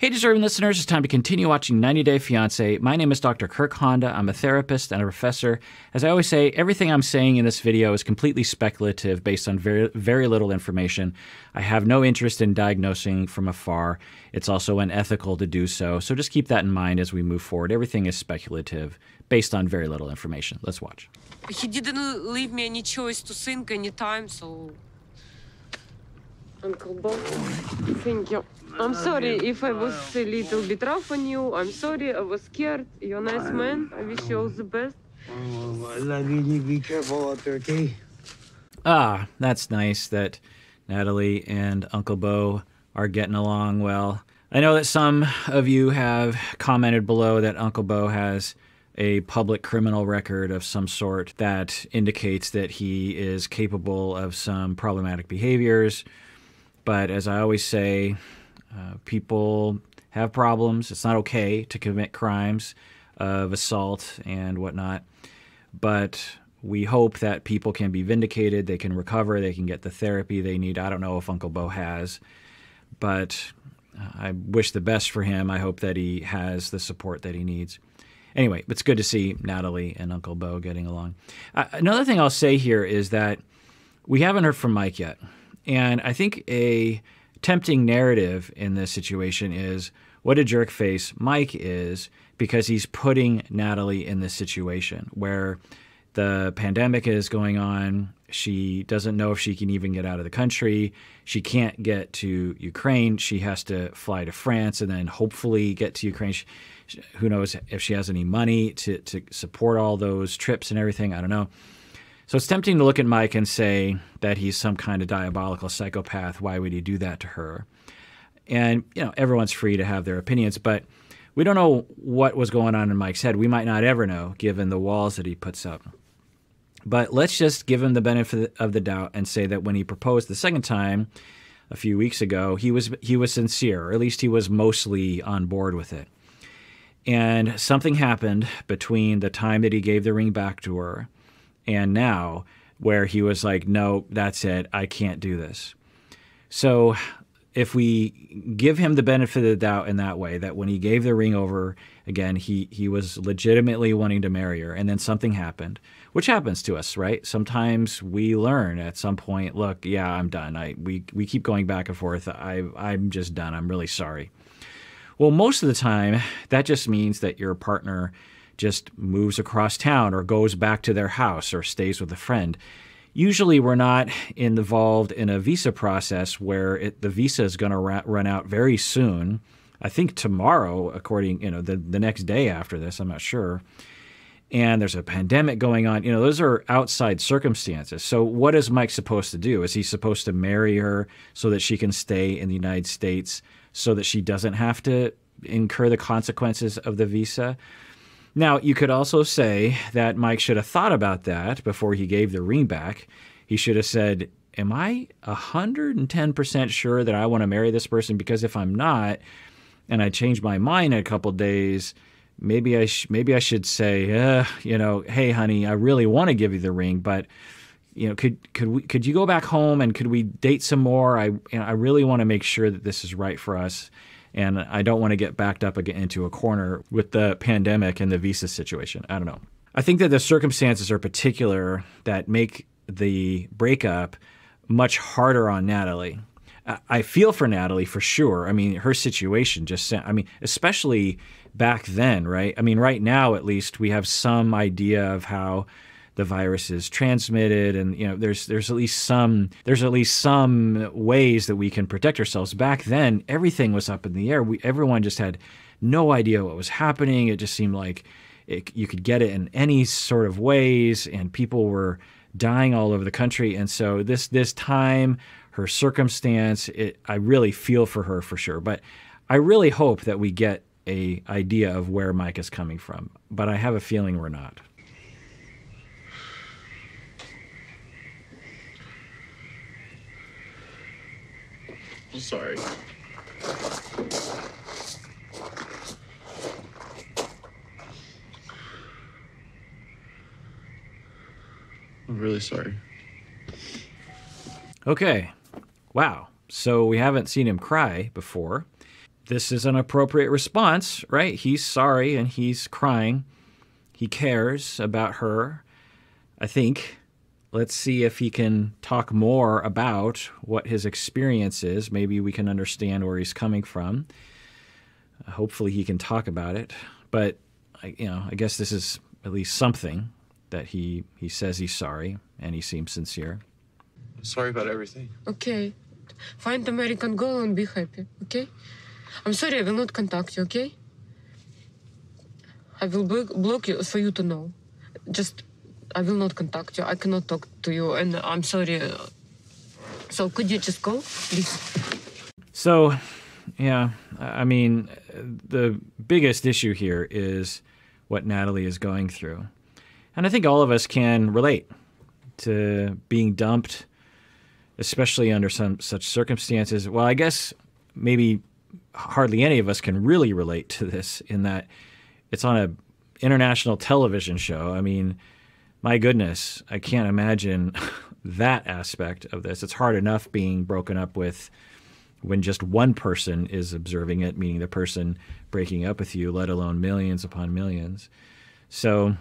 Hey, deserving listeners, it's time to continue watching 90 Day Fiancé. My name is Dr. Kirk Honda. I'm a therapist and a professor. As I always say, everything I'm saying in this video is completely speculative based on very little information. I have no interest in diagnosing from afar. It's also unethical to do so. So just keep that in mind as we move forward. Everything is speculative based on very little information. Let's watch. He didn't leave me any choice to think any time, so... Uncle Bob, thank you. I'm sorry if I was a little bit rough on you. I'm sorry, I was scared. You're a nice man. I wish you all the best. I love you. Be careful out there, okay? Ah, that's nice that Natalie and Uncle Bo are getting along well. I know that some of you have commented below that Uncle Bo has a public criminal record of some sort that indicates that he is capable of some problematic behaviors. But as I always say, people have problems. It's not okay to commit crimes of assault and whatnot. But we hope that people can be vindicated, they can recover, they can get the therapy they need. I don't know if Uncle Bo has, but I wish the best for him. I hope that he has the support that he needs. Anyway, it's good to see Natalie and Uncle Bo getting along. Another thing I'll say here is that we haven't heard from Mike yet. And I think a tempting narrative in this situation is what a jerk face Mike is, because he's putting Natalie in this situation where the pandemic is going on. She doesn't know if she can even get out of the country. She can't get to Ukraine. She has to fly to France and then hopefully get to Ukraine. Who knows if she has any money to support all those trips and everything. I don't know. So it's tempting to look at Mike and say that he's some kind of diabolical psychopath. Why would he do that to her? And, you know, everyone's free to have their opinions, but we don't know what was going on in Mike's head. We might not ever know, given the walls that he puts up. But let's just give him the benefit of the doubt and say that when he proposed the second time a few weeks ago, he was sincere, or at least he was mostly on board with it. And something happened between the time that he gave the ring back to her and now, where he was like, no, that's it, I can't do this. So if we give him the benefit of the doubt in that way, that when he gave the ring over, again, he was legitimately wanting to marry her, and then something happened, which happens to us, right? Sometimes we learn at some point, look, yeah, I'm done. We keep going back and forth. I'm just done. I'm really sorry. Well, most of the time, that just means that your partner just moves across town or goes back to their house or stays with a friend. Usually we're not involved in a visa process where the visa is going to run out very soon. I think tomorrow, according, the next day after this, I'm not sure. And there's a pandemic going on. Those are outside circumstances. So what is Mike supposed to do? Is he supposed to marry her so that she can stay in the United States so that she doesn't have to incur the consequences of the visa? Now, you could also say that Mike should have thought about that before he gave the ring back. He should have said, am I 110% sure that I want to marry this person? Because if I'm not, and I change my mind in a couple of days, maybe I should say, hey, honey, I really want to give you the ring, but could you go back home and could we date some more? I really want to make sure that this is right for us. And I don't want to get backed up again into a corner with the pandemic and the visa situation. I don't know. I think that the circumstances are particular that make the breakup much harder on Natalie. I feel for Natalie for sure. I mean, her situation especially back then, right? I mean, right now, at least, we have some idea of how the virus is transmitted, and there's at least some ways that we can protect ourselves. Back then, everything was up in the air. Everyone just had no idea what was happening. It just seemed like you could get it in any sort of ways, and people were dying all over the country. And so this time, her circumstance, I really feel for her for sure. But I really hope that we get an idea of where Mike is coming from. But I have a feeling we're not. I'm sorry. I'm really sorry. Okay. Wow. So we haven't seen him cry before. this is an appropriate response, right? He's sorry and he's crying. He cares about her, I think. Let's see if he can talk more about what his experience is. Maybe we can understand where he's coming from. Hopefully he can talk about it. But, I guess this is at least something that he says he's sorry and he seems sincere. I'm sorry about everything. Okay. Find American girl and be happy, okay? I'm sorry, I will not contact you, okay? I will block you for you to know. Just, I will not contact you. I cannot talk to you, and I'm sorry. So could you just go, please? So, yeah, I mean, the biggest issue here is what Natalie is going through. And I think all of us can relate to being dumped, especially under such circumstances. Well, I guess maybe hardly any of us can really relate to this in that it's on an international television show. I mean, my goodness, I can't imagine that aspect of this. It's hard enough being broken up with when just one person is observing it, meaning the person breaking up with you, let alone millions upon millions. So,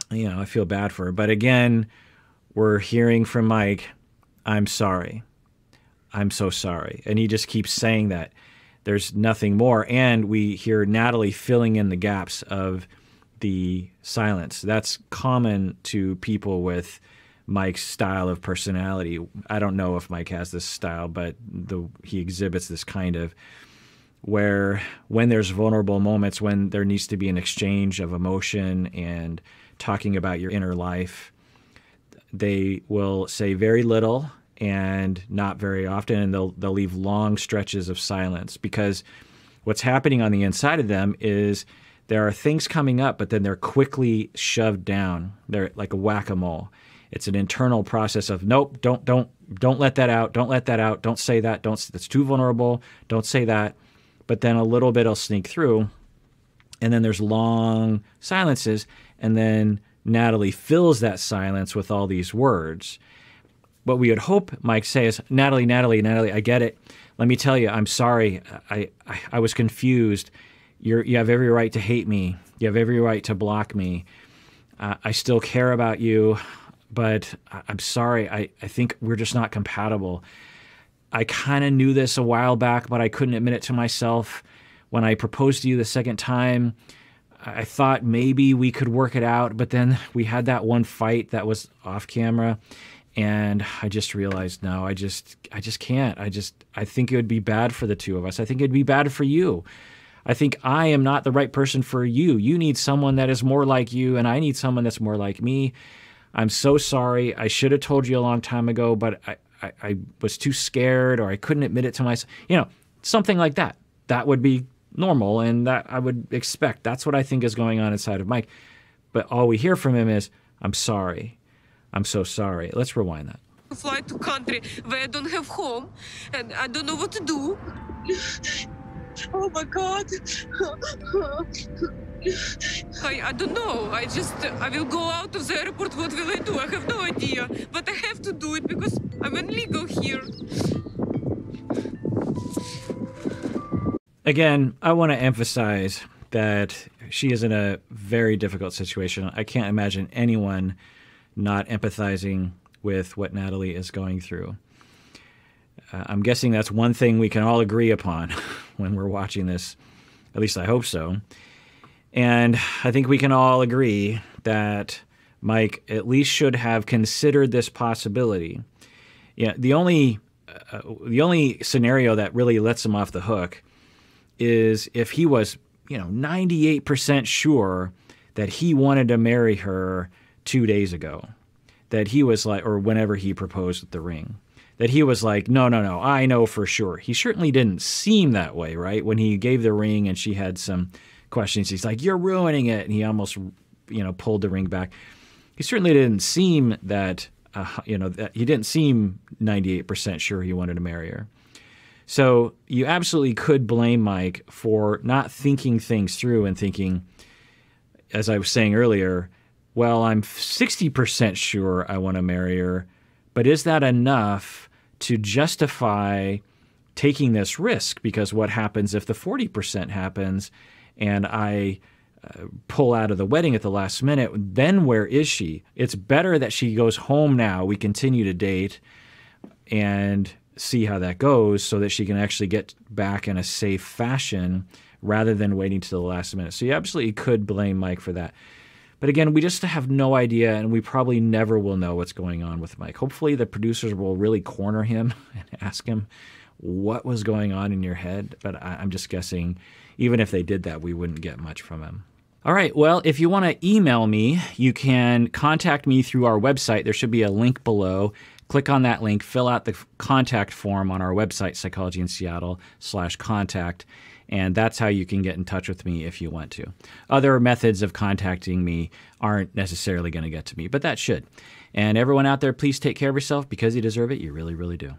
I feel bad for her. But again, we're hearing from Mike, I'm sorry. I'm so sorry. And he just keeps saying that. There's nothing more. And we hear Natalie filling in the gaps of the silence. That's common to people with Mike's style of personality. I don't know if Mike has this style, but he exhibits this kind of where when there's vulnerable moments, when there needs to be an exchange of emotion and talking about your inner life, they will say very little and not very often, and they'll leave long stretches of silence, because what's happening on the inside of them is there are things coming up, but then they're quickly shoved down. They're like a whack-a-mole. It's an internal process of, nope, don't let that out, don't let that out, don't say that, that's too vulnerable, don't say that. But then a little bit will sneak through, and then there's long silences, and then Natalie fills that silence with all these words. What we would hope Mike say is, Natalie, I get it. Let me tell you, I'm sorry. I was confused. You have every right to hate me. You have every right to block me. I still care about you, but I'm sorry. I think we're just not compatible. I kind of knew this a while back, but I couldn't admit it to myself. When I proposed to you the second time, I thought maybe we could work it out, but then we had that one fight that was off camera. And I just realized, no, I just can't. I think it would be bad for the two of us. I think it'd be bad for you. I think I am not the right person for you. You need someone that is more like you, and I need someone that's more like me. I'm so sorry. I should have told you a long time ago, but I was too scared, or I couldn't admit it to myself. Something like that. That would be normal, and that I would expect. That's what I think is going on inside of Mike. But all we hear from him is, I'm sorry. I'm so sorry. Let's rewind that. Fly to country where I don't have home and I don't know what to do. Oh my God. I don't know. I will go out of the airport. What will I do? I have no idea. But I have to do it because I'm illegal here. Again, I want to emphasize that she is in a very difficult situation. I can't imagine anyone not empathizing with what Natalie is going through. I'm guessing that's one thing we can all agree upon when we're watching this. At least I hope so. And I think we can all agree that Mike at least should have considered this possibility. Yeah, the only scenario that really lets him off the hook is if he was, 98% sure that he wanted to marry her 2 days ago, that he was like, or whenever he proposed with the ring, that he was like, no, I know for sure. He certainly didn't seem that way, right? When he gave the ring and she had some questions, he's like, you're ruining it. And he almost, pulled the ring back. He certainly didn't seem that, that he didn't seem 98% sure he wanted to marry her. So you absolutely could blame Mike for not thinking things through and thinking, as I was saying earlier, well, I'm 60% sure I want to marry her, but is that enough to justify taking this risk, because what happens if the 40% happens and I pull out of the wedding at the last minute? Then where is she? It's better that she goes home now. We continue to date and see how that goes so that she can actually get back in a safe fashion rather than waiting to the last minute. So you absolutely could blame Mike for that. But again, we just have no idea, and we probably never will know what's going on with Mike. Hopefully the producers will really corner him and ask him what was going on in your head. But I'm just guessing even if they did that, we wouldn't get much from him. All right, well, if you want to email me, you can contact me through our website. There should be a link below. Click on that link, fill out the contact form on our website, psychologyinseattle.com/contact, and that's how you can get in touch with me if you want to. Other methods of contacting me aren't necessarily going to get to me, but that should. And everyone out there, please take care of yourself because you deserve it. You really, really do.